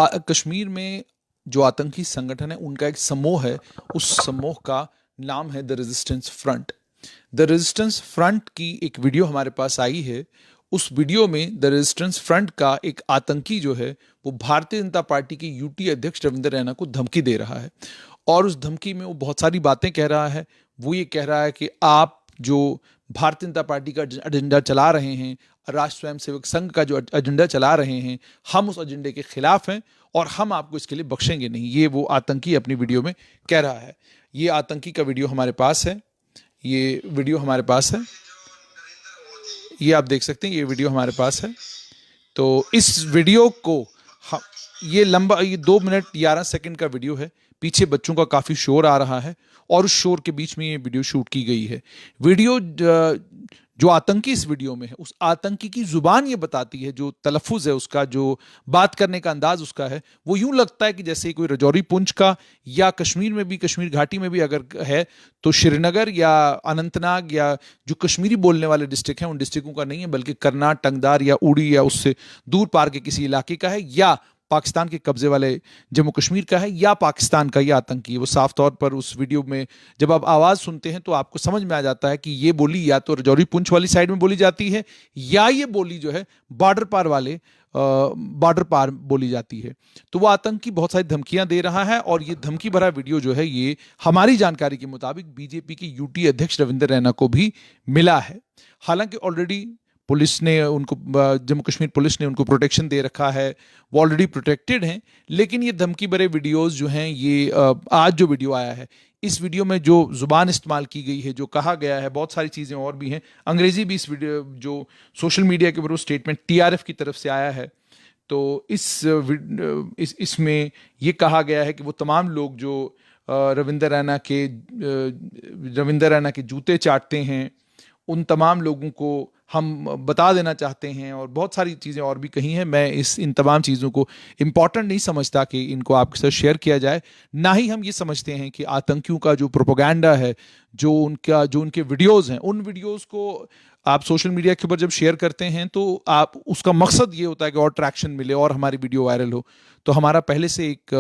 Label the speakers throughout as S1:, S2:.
S1: कश्मीर में जो आतंकी संगठन है उनका एक समूह है। उस समूह का नाम है the resistance front. The resistance front की एक वीडियो हमारे पास आई है। उस वीडियो में द रेजिस्टेंस फ्रंट का एक आतंकी जो है वो भारतीय जनता पार्टी के यूटी अध्यक्ष रविंद्र रैना को धमकी दे रहा है और उस धमकी में वो बहुत सारी बातें कह रहा है। वो ये कह रहा है कि आप जो भारतीय जनता पार्टी का एजेंडा चला रहे हैं, राष्ट्र स्वयंसेवक संघ का जो एजेंडा चला रहे हैं, हम उस एजेंडे के खिलाफ हैं और हम आपको इसके लिए बख्शेंगे नहीं। ये वो आतंकी अपनी वीडियो में कह रहा है। ये आतंकी का वीडियो हमारे पास है। ये वीडियो हमारे पास है। ये आप देख सकते हैं, ये वीडियो हमारे पास है। तो इस वीडियो को ये लंबा, ये 2 मिनट 11 सेकंड का वीडियो है। पीछे बच्चों का काफी शोर आ रहा है और उस शोर के बीच में ये वीडियो शूट की गई है। वीडियो जो आतंकी इस वीडियो में है, उस आतंकी की जुबान ये बताती है, जो तलफ़ुज़ है उसका, जो बात करने का अंदाज उसका है, वो यूं लगता है कि जैसे कोई रजौरी पुंछ का या कश्मीर में भी, कश्मीर घाटी में भी अगर है तो श्रीनगर या अनंतनाग या जो कश्मीरी बोलने वाले डिस्ट्रिक्ट हैं उन डिस्ट्रिक्टों का नहीं है, बल्कि करनाल, टंगदार या उड़ी या उससे दूर पार के किसी इलाके का है, या पाकिस्तान के कब्जे वाले जम्मू कश्मीर का है, या पाकिस्तान का ये आतंकी। वो साफ तौर पर उस वीडियो में जब आप आवाज़ सुनते हैं तो आपको समझ में आ जाता है कि ये बोली या तो रजौरी पुंछ वाली साइड में बोली जाती है या ये बोली जो है बॉर्डर पार बोली जाती है। तो वो आतंकी बहुत सारी धमकियां दे रहा है और ये धमकी भरा वीडियो जो है ये हमारी जानकारी के मुताबिक बीजेपी के यूटी अध्यक्ष रविंद्र रैना को भी मिला है। हालांकि ऑलरेडी पुलिस ने उनको, जम्मू कश्मीर पुलिस ने उनको प्रोटेक्शन दे रखा है, वो ऑलरेडी प्रोटेक्टेड हैं। लेकिन ये धमकी भरे वीडियोस जो हैं, ये आज जो वीडियो आया है, इस वीडियो में जो जुबान इस्तेमाल की गई है, जो कहा गया है, बहुत सारी चीज़ें और भी हैं। अंग्रेजी भी इस वीडियो, जो सोशल मीडिया के ऊपर स्टेटमेंट टीआरएफ की तरफ से आया है, तो इसमें ये कहा गया है कि वो तमाम लोग जो रविंद्र रैना के जूते चाटते हैं, उन तमाम लोगों को हम बता देना चाहते हैं, और बहुत सारी चीज़ें और भी कही हैं। मैं इन तमाम चीज़ों को इम्पॉर्टेंट नहीं समझता कि इनको आपके साथ शेयर किया जाए। ना ही हम ये समझते हैं कि आतंकियों का जो प्रोपेगेंडा है, जो उनके वीडियोज़ हैं, उन वीडियोज़ को आप सोशल मीडिया के ऊपर जब शेयर करते हैं तो आप, उसका मकसद ये होता है कि और ट्रैक्शन मिले और हमारी वीडियो वायरल हो। तो हमारा पहले से एक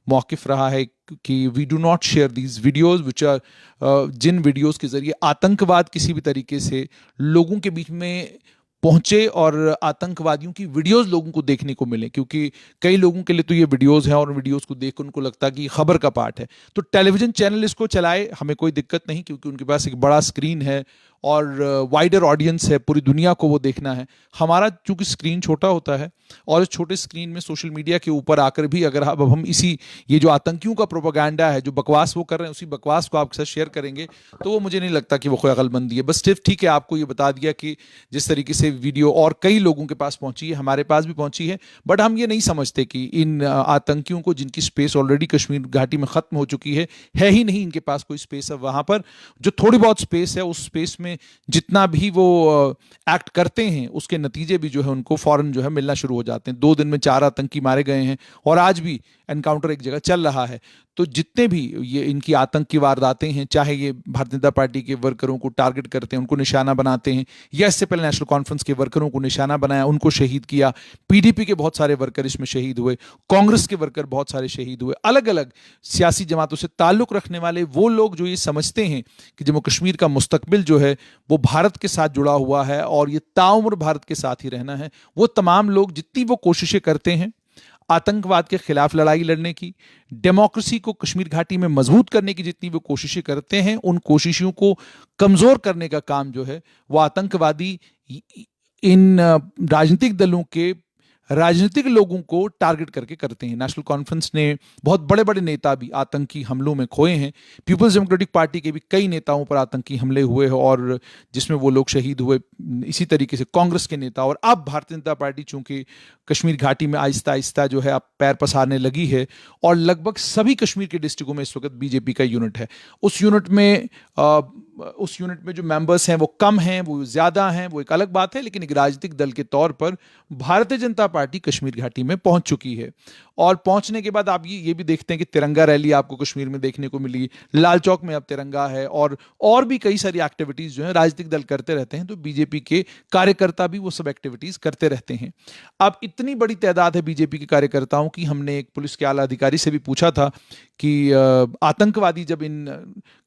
S1: मौक़िफ़ रहा है कि we do not share these videos which are, जिन वीडियोज़ के ज़रिए आतंकवाद किसी भी तरीके से लोगों के बीच में पहुंचे और आतंकवादियों की वीडियोस लोगों को देखने को मिले, क्योंकि कई लोगों के लिए तो ये वीडियोस हैं और वीडियोस को देख उनको लगता है कि खबर का पार्ट है। तो टेलीविजन चैनल इसको चलाए, हमें कोई दिक्कत नहीं, क्योंकि उनके पास एक बड़ा स्क्रीन है और वाइडर ऑडियंस है, पूरी दुनिया को वो देखना है। हमारा चूंकि स्क्रीन छोटा होता है और इस छोटे स्क्रीन में सोशल मीडिया के ऊपर आकर भी अगर अब हम ये जो आतंकियों का प्रोपेगेंडा है, जो बकवास वो कर रहे हैं, उसी बकवास को आपके साथ शेयर करेंगे तो वो मुझे नहीं लगता कि वो कोई अकलमंदी है। बस सिर्फ ठीक है, आपको ये बता दिया कि जिस तरीके से वीडियो और कई लोगों के पास पहुंची है, हमारे पास भी पहुंची है, बट हम ये नहीं समझते कि इन आतंकियों को, जिनकी स्पेस ऑलरेडी कश्मीर घाटी में खत्म हो चुकी है ही नहीं इनके पास कोई स्पेस है वहां पर। जो थोड़ी बहुत स्पेस है, उस स्पेस में जितना भी वो एक्ट करते हैं उसके नतीजे भी जो है उनको फौरन जो है मिलना शुरू हो जाते हैं। 2 दिन में 4 आतंकी मारे गए हैं और आज भी एनकाउंटर एक जगह चल रहा है। तो जितने भी ये इनकी आतंक की वारदातें हैं, चाहे ये भारतीय जनता पार्टी के वर्करों को टारगेट करते हैं, उनको निशाना बनाते हैं, या इससे पहले नेशनल कॉन्फ्रेंस के वर्करों को निशाना बनाया, उनको शहीद किया, पीडीपी के बहुत सारे वर्कर इसमें शहीद हुए, कांग्रेस के वर्कर बहुत सारे शहीद हुए, अलग अलग सियासी जमातों से ताल्लुक रखने वाले वो लोग जो ये समझते हैं कि जम्मू कश्मीर का मुस्तकबिल जो है वो भारत के साथ जुड़ा हुआ है और ये ताउम्र भारत के साथ ही रहना है, वो तमाम लोग जितनी वो कोशिशें करते हैं आतंकवाद के खिलाफ लड़ाई लड़ने की, डेमोक्रेसी को कश्मीर घाटी में मजबूत करने की जितनी वो कोशिशें करते हैं, उन कोशिशों को कमजोर करने का काम जो है वो आतंकवादी इन राजनीतिक दलों के राजनीतिक लोगों को टारगेट करके करते हैं। नेशनल कॉन्फ्रेंस ने बहुत बड़े बड़े नेता भी आतंकी हमलों में खोए हैं। पीपल्स डेमोक्रेटिक पार्टी के भी कई नेताओं पर आतंकी हमले हुए हैं और जिसमें वो लोग शहीद हुए। इसी तरीके से कांग्रेस के नेता, और अब भारतीय जनता पार्टी चूंकि कश्मीर घाटी में आहिस्ता आहिस्ता जो है अब पैर पसारने लगी है और लगभग सभी कश्मीर के डिस्ट्रिक्टों में इस वक्त बीजेपी का यूनिट है। उस यूनिट में उस यूनिट में जो मेंबर्स हैं वो कम हैं, वो ज़्यादा हैं, वो एक अलग बात है, लेकिन एक राजनीतिक दल के तौर पर भारतीय जनता पार्टी कश्मीर घाटी में पहुंच चुकी है। और पहुंचने के बाद आप ये भी देखते हैं कि तिरंगा रैली आपको कश्मीर में देखने को मिली, लाल चौक में अब तिरंगा है, और भी कई सारी एक्टिविटीज़ जो है राजनीतिक दल करते रहते हैं, तो बीजेपी के कार्यकर्ता भी वो सब एक्टिविटीज़ करते रहते हैं। अब इतनी बड़ी तादाद है बीजेपी के कार्यकर्ताओं की, हमने एक पुलिस के आला अधिकारी से भी पूछा था कि आतंकवादी जब इन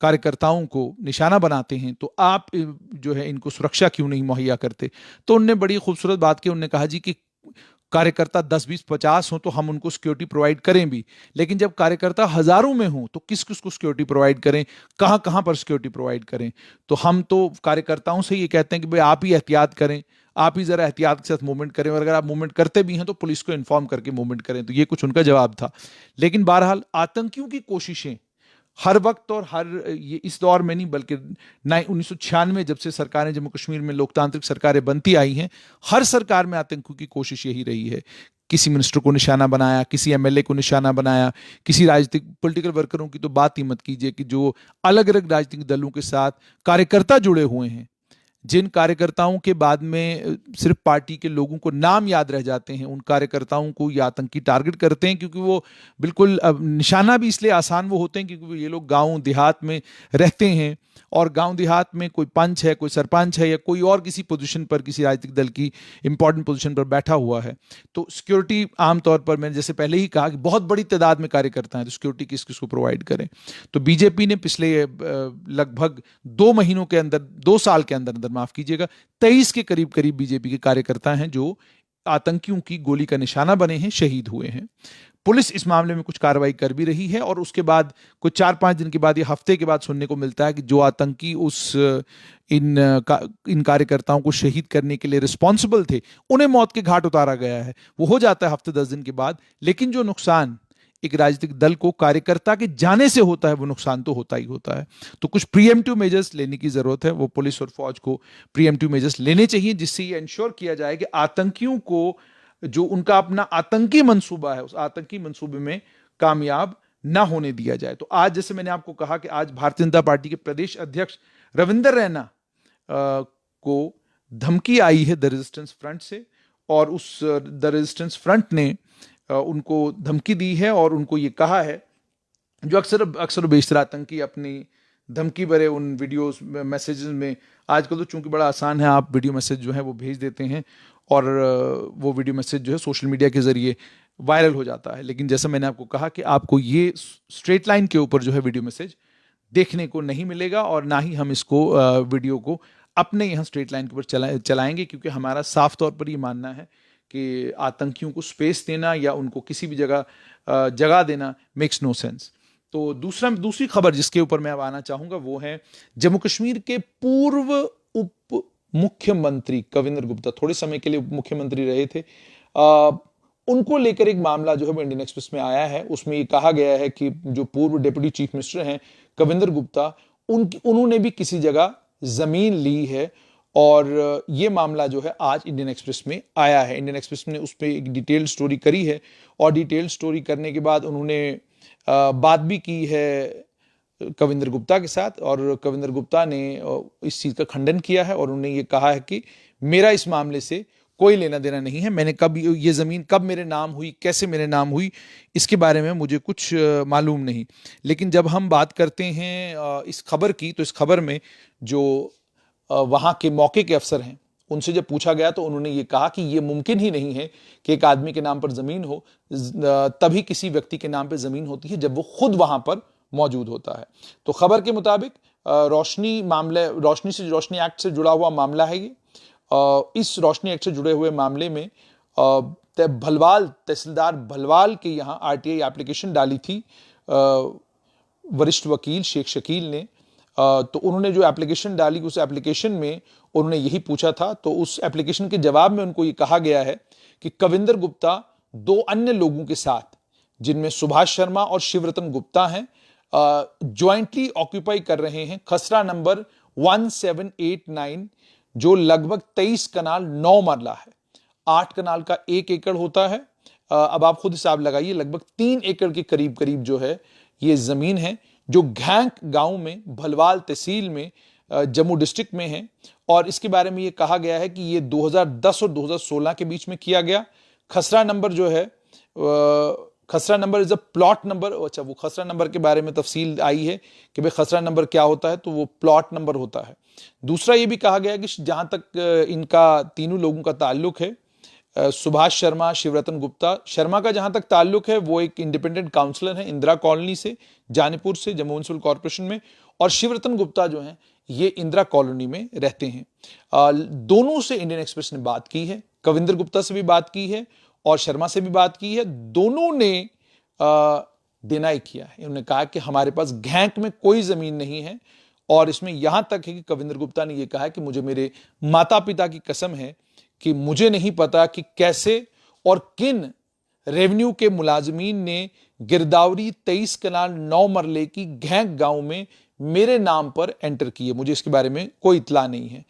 S1: कार्यकर्ताओं को निशाना बनाते हैं तो आप जो है इनको सुरक्षा क्यों नहीं मुहैया करते। तो उनने बड़ी खूबसूरत बात की, उनने कहा जी कि कार्यकर्ता 10, 20, 50 हो तो हम उनको सिक्योरिटी प्रोवाइड करें भी, लेकिन जब कार्यकर्ता हजारों में हो तो किस किस को सिक्योरिटी प्रोवाइड करें, कहां कहां पर सिक्योरिटी प्रोवाइड करें। तो हम तो कार्यकर्ताओं से ये कहते हैं कि भाई आप ही एहतियात करें, आप ही जरा एहतियात के साथ मूवमेंट करें, और अगर आप मूवमेंट करते भी हैं तो पुलिस को इन्फॉर्म करके मूवमेंट करें। तो ये कुछ उनका जवाब था। लेकिन बहरहाल आतंकियों की कोशिशें हर वक्त और हर ये इस दौर में नहीं, बल्कि 1996 जब से सरकारें जम्मू कश्मीर में लोकतांत्रिक सरकारें बनती आई हैं, हर सरकार में आतंकियों की कोशिश यही रही है। किसी मिनिस्टर को निशाना बनाया, किसी एमएलए को निशाना बनाया, किसी राजनीतिक पॉलिटिकल वर्करों की तो बात ही मत कीजिए, कि जो अलग अलग राजनीतिक दलों के साथ कार्यकर्ता जुड़े हुए हैं, जिन कार्यकर्ताओं के बाद में सिर्फ पार्टी के लोगों को नाम याद रह जाते हैं, उन कार्यकर्ताओं को ये आतंकी टारगेट करते हैं, क्योंकि वो बिल्कुल निशाना भी इसलिए आसान वो होते हैं क्योंकि ये लोग गांव देहात में रहते हैं, और गांव देहात में कोई पंच है, कोई सरपंच है, या कोई और किसी पोजीशन पर, किसी राजनीतिक दल की इंपॉर्टेंट पोजीशन पर बैठा हुआ है। तो सिक्योरिटी आमतौर पर, मैंने जैसे पहले ही कहा कि बहुत बड़ी तादाद में कार्यकर्ता हैं, तो सिक्योरिटी किस किस को प्रोवाइड करें। तो बीजेपी ने पिछले लगभग 2 महीनों के अंदर, 2 साल के अंदर अंदर, माफ कीजिएगा, 23 के करीब करीब बीजेपी के कार्यकर्ता हैं जो आतंकियों की गोली का निशाना बने हैं, शहीद हुए हैं। पुलिस इस मामले में कुछ कार्रवाई कर भी रही है, और उसके बाद कुछ 4-5 दिन के बाद, ये हफ्ते के बाद सुनने को मिलता है कि जो आतंकी इन कार्यकर्ताओं को शहीद करने के लिए रिस्पॉन्सिबल थे, उन्हें मौत के घाट उतारा गया है। वो हो जाता है हफ्ते 10 दिन के बाद, लेकिन जो नुकसान एक राजनीतिक दल को कार्यकर्ता के जाने से होता है, वो नुकसान तो होता ही होता है। तो कुछ प्रीएम्प्टिव मेजर्स लेने की जरूरत है, वो पुलिस और फौज को प्रीएम्प्टिव मेजर्स लेने चाहिए, जिससे ये इंश्योर किया जाए कि आतंकियों को जो उनका अपना आतंकी मंसूबा है, उस आतंकी मंसूबे में कामयाब ना होने दिया जाए। तो आज, जैसे मैंने आपको कहा कि आज भारतीय जनता पार्टी के प्रदेश अध्यक्ष रविंदर रैना को धमकी आई है द रेजिस्टेंस फ्रंट से, और उस द रेजिस्टेंस फ्रंट ने उनको धमकी दी है, और उनको ये कहा है, जो अक्सर बेशतर आतंकी अपनी धमकी भरे उन वीडियोस मैसेजेस में, आजकल तो चूंकि बड़ा आसान है, आप वीडियो मैसेज जो है वो भेज देते हैं, और वो वीडियो मैसेज जो है सोशल मीडिया के जरिए वायरल हो जाता है। लेकिन जैसा मैंने आपको कहा कि आपको ये स्ट्रेट लाइन के ऊपर जो है वीडियो मैसेज देखने को नहीं मिलेगा, और ना ही हम इसको वीडियो को अपने यहाँ स्ट्रेट लाइन के ऊपर चलाएंगे, क्योंकि हमारा साफ तौर पर ये मानना है कि आतंकियों को स्पेस देना या उनको किसी भी जगह देना मेक्स नो सेंस। तो दूसरी खबर जिसके ऊपर मैं अब आना चाहूंगा वो है जम्मू कश्मीर के पूर्व उप मुख्यमंत्री कविंदर गुप्ता, थोड़े समय के लिए उप मुख्यमंत्री रहे थे। उनको लेकर एक मामला जो है वो इंडियन एक्सप्रेस में आया है। उसमें ये कहा गया है कि जो पूर्व डिप्टी चीफ मिनिस्टर हैं कविंदर गुप्ता, उन्होंने भी किसी जगह जमीन ली है, और ये मामला जो है आज इंडियन एक्सप्रेस में आया है। इंडियन एक्सप्रेस ने उस पर एक डिटेल स्टोरी करी है, और डिटेल स्टोरी करने के बाद उन्होंने बात भी की है कविंदर गुप्ता के साथ, और कविंदर गुप्ता ने इस चीज़ का खंडन किया है, और उन्होंने ये कहा है कि मेरा इस मामले से कोई लेना देना नहीं है, मैंने कब ये ज़मीन कब मेरे नाम हुई, कैसे मेरे नाम हुई, इसके बारे में मुझे कुछ मालूम नहीं। लेकिन जब हम बात करते हैं इस खबर की, तो इस खबर में जो वहाँ के मौके के अफसर हैं, उनसे जब पूछा गया तो उन्होंने ये कहा कि ये मुमकिन ही नहीं है कि एक आदमी के नाम पर ज़मीन हो, तभी किसी व्यक्ति के नाम पर ज़मीन होती है जब वो खुद वहाँ पर मौजूद होता है। तो खबर के मुताबिक रोशनी एक्ट से जुड़ा हुआ मामला है ये। इस रोशनी एक्ट से जुड़े हुए मामले में तहसीलदार भलवाल के यहाँ आरटीआई एप्लीकेशन डाली थी वरिष्ठ वकील शेख शकील ने। तो उन्होंने जो एप्लीकेशन डाली, उस एप्लीकेशन में उन्होंने यही पूछा था। तो उस एप्लीकेशन के जवाब में उनको ये कहा गया है कि कविंदर गुप्ता 2 अन्य लोगों के साथ, जिनमें सुभाष शर्मा और शिवरतन गुप्ता हैं, ज्वाइंटली ऑक्यूपाई कर रहे हैं खसरा नंबर 1789, जो लगभग 23 कनाल 9 मरला है। 8 कनाल का 1 एकड़ होता है। अब आप खुद हिसाब लगाइए, लगभग 3 एकड़ के करीब करीब जो है ये जमीन है, जो घैंक गांव में भलवाल तहसील में जम्मू डिस्ट्रिक्ट में है। और इसके बारे में ये कहा गया है कि ये 2010 और 2016 के बीच में किया गया। खसरा नंबर जो है, खसरा number is a plot number. अच्छा, वो खसरा नंबर के बारे में तफसील आई है कि भाई खसरा नंबर क्या होता है, तो वो प्लॉट नंबर होता है। दूसरा ये भी कहा गया कि जहां तक इनका तीनों लोगों का ताल्लुक है, सुभाष शर्मा, शिवरतन गुप्ता, शर्मा का जहां तक ताल्लुक है वो एक इंडिपेंडेंट काउंसलर है इंदिरा कॉलोनी से, जानीपुर से, जम्मू म्युनिसिपल कॉर्पोरेशन में। और शिवरतन गुप्ता जो हैं ये इंदिरा कॉलोनी में रहते हैं। दोनों से इंडियन एक्सप्रेस ने बात की है, कविंदर गुप्ता से भी बात की है और शर्मा से भी बात की है। दोनों ने डिनाई किया है। उन्होंने कहा कि हमारे पास घेंक में कोई जमीन नहीं है। और इसमें यहां तक है कि कविंदर गुप्ता ने यह कहा कि मुझे मेरे माता पिता की कसम है कि मुझे नहीं पता कि कैसे और किन रेवेन्यू के मुलाजमीन ने गिरदावरी 23 कनाल 9 मरले की घेंक गांव में मेरे नाम पर एंटर किए, मुझे इसके बारे में कोई इत्तला नहीं है।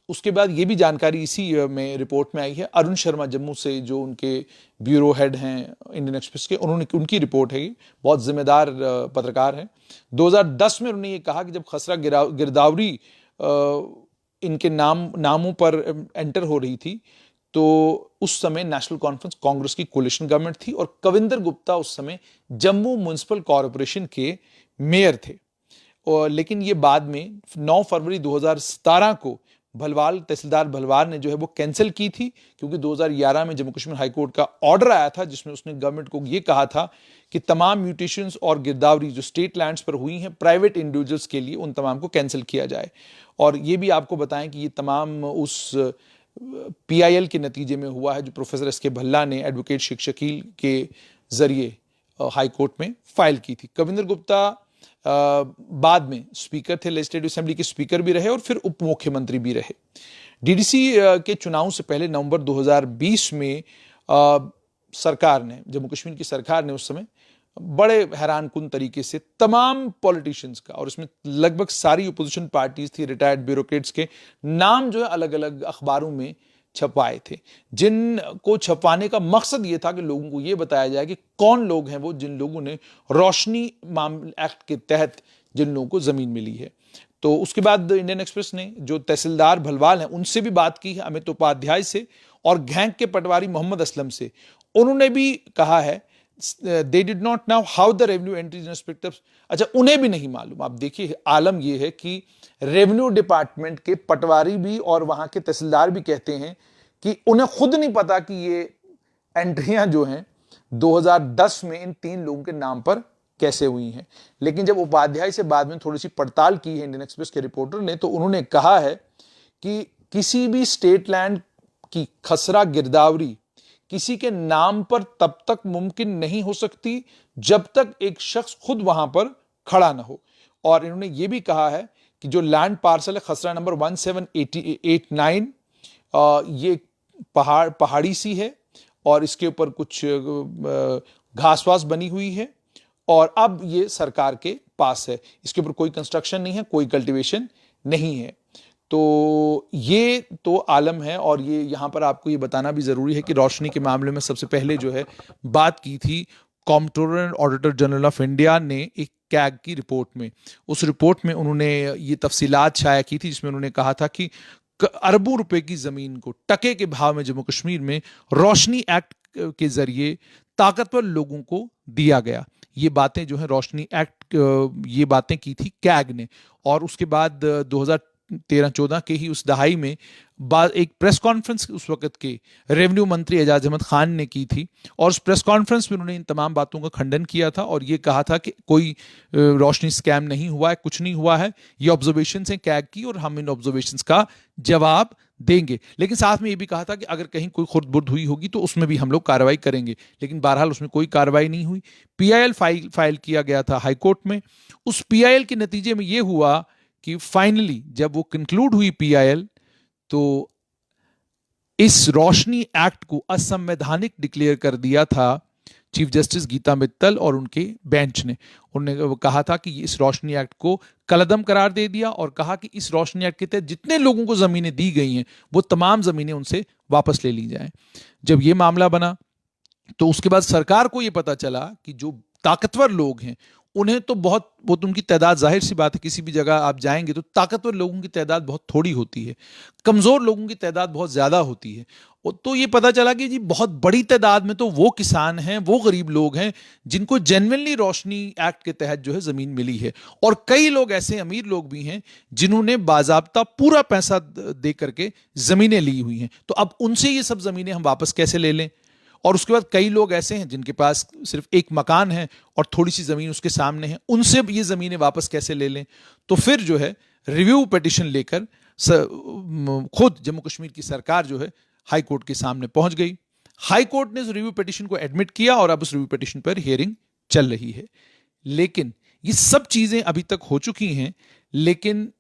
S1: उसके बाद ये भी जानकारी इसी में रिपोर्ट में आई है, अरुण शर्मा जम्मू से जो उनके ब्यूरो हेड हैं इंडियन एक्सप्रेस के, उनकी रिपोर्ट है, बहुत जिम्मेदार पत्रकार है। 2010 में उन्होंने ये कहा कि जब खसरा गिरदावरी इनके नामों पर एंटर हो रही थी तो उस समय नेशनल कॉन्फ्रेंस कांग्रेस की कोलिशन गवर्नमेंट थी और कविंदर गुप्ता उस समय जम्मू म्युनिसिपल कॉर्पोरेशन के मेयर थे। और लेकिन ये बाद में 9 फरवरी 2017 को भलवाल तहसीलदार भलवाल ने जो है वो कैंसिल की थी, क्योंकि 2011 में जम्मू कश्मीर हाई कोर्ट का ऑर्डर आया था जिसमें उसने गवर्नमेंट को ये कहा था कि तमाम म्यूटेशंस और गिरदावरी जो स्टेट लैंड्स पर हुई हैं प्राइवेट इंडिविजुअल्स के लिए, उन तमाम को कैंसिल किया जाए। और ये भी आपको बताएं कि ये तमाम उस PIL के नतीजे में हुआ है जो प्रोफेसर SK भल्ला ने एडवोकेट शेख शकील के जरिए हाई कोर्ट में फाइल की थी। कविंदर गुप्ता बाद में स्पीकर थे, लेजिस्लेटिव असेंबली के स्पीकर भी रहे और फिर उप मुख्यमंत्री भी रहे। DDC के चुनाव से पहले नवंबर 2020 में सरकार ने, जम्मू कश्मीर की सरकार ने उस समय बड़े हैरानकुन तरीके से तमाम पॉलिटिशियंस का, और इसमें लगभग सारी अपोजिशन पार्टीज थी, रिटायर्ड ब्यूरोक्रेट्स के नाम जो है अलग अलग अखबारों में छपवाए थे, जिनको छपवाने का मकसद ये था कि लोगों को ये बताया जाए कि कौन लोग हैं वो जिन लोगों ने रोशनी मामले एक्ट के तहत जिन लोगों को जमीन मिली है। तो उसके बाद इंडियन एक्सप्रेस ने जो तहसीलदार भलवाल हैं उनसे भी बात की है, अमित उपाध्याय से, और घेंक के पटवारी मोहम्मद असलम से। उन्होंने भी कहा है they did not know how the revenue entries inspectors, अच्छा उन्हें भी नहीं मालूम। आप देखिए आलम यह है कि रेवेन्यू डिपार्टमेंट के पटवारी भी और वहां के तहसीलदार भी कहते हैं कि उन्हें खुद नहीं पता कि ये एंट्रियां जो हैं 2010 में इन 3 लोगों के नाम पर कैसे हुई हैं। लेकिन जब उपाध्याय से बाद में थोड़ी सी पड़ताल की है इंडियन एक्सप्रेस के रिपोर्टर ने, तो उन्होंने कहा है कि किसी भी स्टेट लैंड की खसरा गिरदावरी किसी के नाम पर तब तक मुमकिन नहीं हो सकती जब तक एक शख्स खुद वहां पर खड़ा ना हो। और इन्होंने ये भी कहा है कि जो लैंड पार्सल है खसरा नंबर 1789, ये पहाड़ी सी है और इसके ऊपर कुछ घास-वास बनी हुई है और अब ये सरकार के पास है। इसके ऊपर कोई कंस्ट्रक्शन नहीं है, कोई कल्टीवेशन नहीं है। तो ये तो आलम है। और ये यहां पर आपको ये बताना भी जरूरी है कि रोशनी के मामले में सबसे पहले जो है बात की थी comptroller and auditor general of India ने एक कैग की रिपोर्ट में। उस रिपोर्ट में उन्होंने ये तफसीलात शाया की थी जिसमें उन्होंने कहा था कि अरबों रुपए की जमीन को टके के भाव में जम्मू कश्मीर में रोशनी एक्ट के जरिए ताकतवर लोगों को दिया गया। ये बातें जो है रोशनी एक्ट, ये बातें की थी कैग ने। और उसके बाद 2013-14 के ही उस दहाई में एक प्रेस कॉन्फ्रेंस उस वक्त के रेवेन्यू मंत्री एजाज अहमद खान ने की थी और उस प्रेस कॉन्फ्रेंस में उन्होंने इन तमाम बातों का खंडन किया था और ये कहा था कि कोई रोशनी स्कैम नहीं हुआ है, कुछ नहीं हुआ है, ये ऑब्जर्वेशंस हैं कैग की और हम इन ऑब्जर्वेशंस का जवाब देंगे। लेकिन साथ में ये भी कहा था कि अगर कहीं कोई खुर्द-बुर्द हुई होगी तो उसमें भी हम लोग कार्रवाई करेंगे। लेकिन बहरहाल उसमें कोई कार्रवाई नहीं हुई। PIL फाइल किया गया था हाई कोर्ट में। उस PIL के नतीजे में यह हुआ कि फाइनली जब वो कंक्लूड हुई PIL, तो इस रोशनी एक्ट को असंवैधानिक डिक्लेयर कर दिया था चीफ जस्टिस गीता मित्तल और उनके बेंच ने। उन्होंने कहा था कि इस रोशनी एक्ट को कलअदम करार दे दिया और कहा कि इस रोशनी एक्ट के तहत जितने लोगों को जमीनें दी गई हैं वो तमाम जमीनें उनसे वापस ले ली जाएं। जब ये मामला बना तो उसके बाद सरकार को ये पता चला कि जो ताकतवर लोग हैं उन्हें तो बहुत बहुत उनकी तादाद, जाहिर सी बात है किसी भी जगह आप जाएंगे तो ताकतवर लोगों की तादाद बहुत थोड़ी होती है, कमज़ोर लोगों की तादाद बहुत ज़्यादा होती है। तो ये पता चला कि जी बहुत बड़ी तादाद में तो वो किसान हैं, वो गरीब लोग हैं जिनको जेन्युइनली रोशनी एक्ट के तहत जो है ज़मीन मिली है, और कई लोग ऐसे अमीर लोग भी हैं जिन्होंने बाजाब्ता पूरा पैसा दे करके ज़मीनें ली हुई हैं। तो अब उनसे ये सब ज़मीनें हम वापस कैसे ले लें? और उसके बाद कई लोग ऐसे हैं जिनके पास सिर्फ एक मकान है और थोड़ी सी ज़मीन उसके सामने है, उनसे ये ज़मीनें वापस कैसे ले लें? तो फिर जो है रिव्यू पिटिशन लेकर खुद जम्मू कश्मीर की सरकार जो है हाई कोर्ट के सामने पहुंच गई। हाई कोर्ट ने उस रिव्यू पिटिशन को एडमिट किया और अब उस रिव्यू पिटिशन पर हियरिंग चल रही है। लेकिन ये सब चीजें अभी तक हो चुकी हैं, लेकिन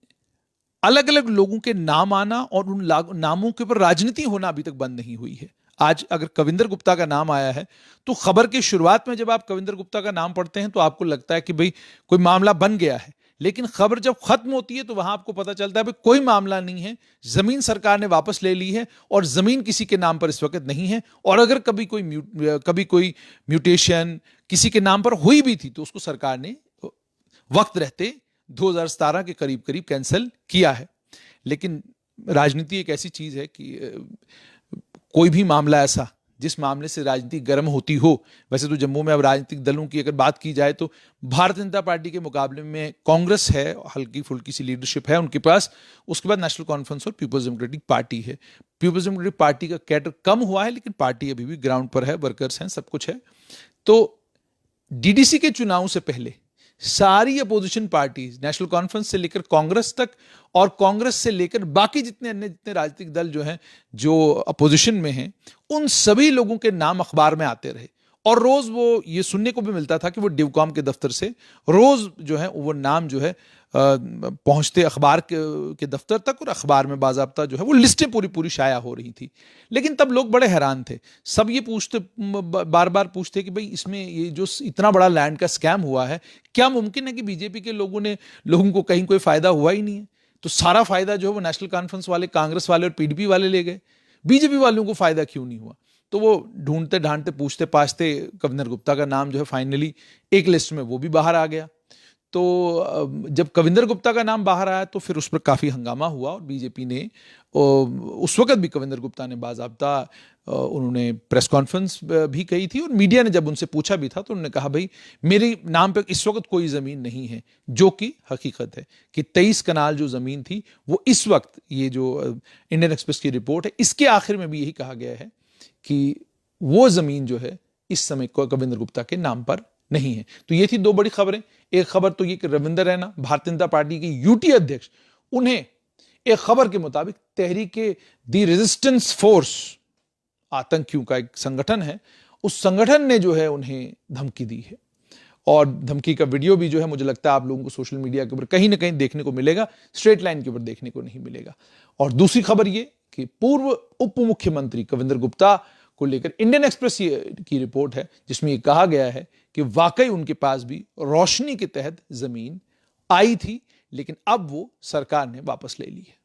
S1: अलग अलग लोगों के नाम आना और उन नामों के ऊपर राजनीति होना अभी तक बंद नहीं हुई है। आज अगर कविंदर गुप्ता का नाम आया है तो खबर की शुरुआत में जब आप कविंदर गुप्ता का नाम पढ़ते हैं तो आपको लगता है कि भाई कोई मामला बन गया है, लेकिन खबर जब खत्म होती है तो वहां आपको पता चलता है भाई कोई मामला नहीं है, जमीन सरकार ने वापस ले ली है और जमीन किसी के नाम पर इस वक्त नहीं है। और अगर कभी कोई म्यूटेशन किसी के नाम पर हुई भी थी तो उसको सरकार ने वक्त रहते 2017 के करीब करीब कैंसिल किया है। लेकिन राजनीति एक ऐसी चीज है कि कोई भी मामला ऐसा जिस मामले से राजनीति गर्म होती हो, वैसे तो जम्मू में अब राजनीतिक दलों की अगर बात की जाए तो भारतीय जनता पार्टी के मुकाबले में कांग्रेस है, हल्की फुल्की सी लीडरशिप है उनके पास, उसके बाद नेशनल कॉन्फ्रेंस और पीपल्स डेमोक्रेटिक पार्टी है। पीपल्स डेमोक्रेटिक पार्टी का कैडर कम हुआ है लेकिन पार्टी अभी भी ग्राउंड पर है, वर्कर्स हैं, सब कुछ है। तो डीडीसी के चुनाव से पहले सारी अपोजिशन पार्टीज, नेशनल कॉन्फ्रेंस से लेकर कांग्रेस तक और कांग्रेस से लेकर बाकी जितने राजनीतिक दल जो हैं जो अपोजिशन में हैं, उन सभी लोगों के नाम अखबार में आते रहे और रोज वो ये सुनने को भी मिलता था कि वो डिवकॉम के दफ्तर से रोज जो है वो नाम जो है पहुंचते अखबार के दफ्तर तक और अखबार में बाजाब्ता जो है वो लिस्टें पूरी पूरी शाया हो रही थी। लेकिन तब लोग बड़े हैरान थे, सब ये पूछते, बार बार पूछते कि भाई इसमें ये जो इतना बड़ा लैंड का स्कैम हुआ है, क्या मुमकिन है कि बीजेपी के लोगों को कहीं कोई फायदा हुआ ही नहीं है? तो सारा फायदा जो है वो नेशनल कॉन्फ्रेंस वाले, कांग्रेस वाले और पीडीपी वाले ले गए, बीजेपी वालों को फायदा क्यों नहीं हुआ? तो वो ढूंढते ढांढते पूछते पाछते कविंदर गुप्ता का नाम जो है फाइनली एक लिस्ट में वो भी बाहर आ गया। तो जब कविंदर गुप्ता का नाम बाहर आया तो फिर उस पर काफ़ी हंगामा हुआ और बीजेपी ने उस वक्त भी कविंदर गुप्ता ने बाज़ाब्ता उन्होंने प्रेस कॉन्फ्रेंस भी कही थी और मीडिया ने जब उनसे पूछा भी था तो उन्होंने कहा भाई मेरे नाम पे इस वक्त कोई ज़मीन नहीं है, जो कि हकीकत है कि 23 कनाल जो ज़मीन थी वो इस वक्त, ये जो इंडियन एक्सप्रेस की रिपोर्ट है इसके आखिर में भी यही कहा गया है कि वो ज़मीन जो है इस समय कविंदर गुप्ता के नाम पर नहीं है। तो ये थी दो बड़ी खबरें। एक खबर तो ये कि रविंदर रैना, भारतीय जनता पार्टी की यूटी अध्यक्ष, उन्हें एक खबर के मुताबिक तहरीक दी रेजिस्टेंस फोर्स, आतंकियों का एक संगठन है, उस संगठन ने जो है उन्हें धमकी दी है और धमकी का वीडियो भी जो है मुझे लगता है आप लोगों को सोशल मीडिया के ऊपर कहीं ना कहीं देखने को मिलेगा, स्ट्रेट लाइन के ऊपर देखने को नहीं मिलेगा। और दूसरी खबर ये कि पूर्व उप मुख्यमंत्री कविंदर गुप्ता को लेकर इंडियन एक्सप्रेस की रिपोर्ट है जिसमें यह कहा गया है कि वाकई उनके पास भी रोशनी के तहत जमीन आई थी, लेकिन अब वो सरकार ने वापस ले ली है।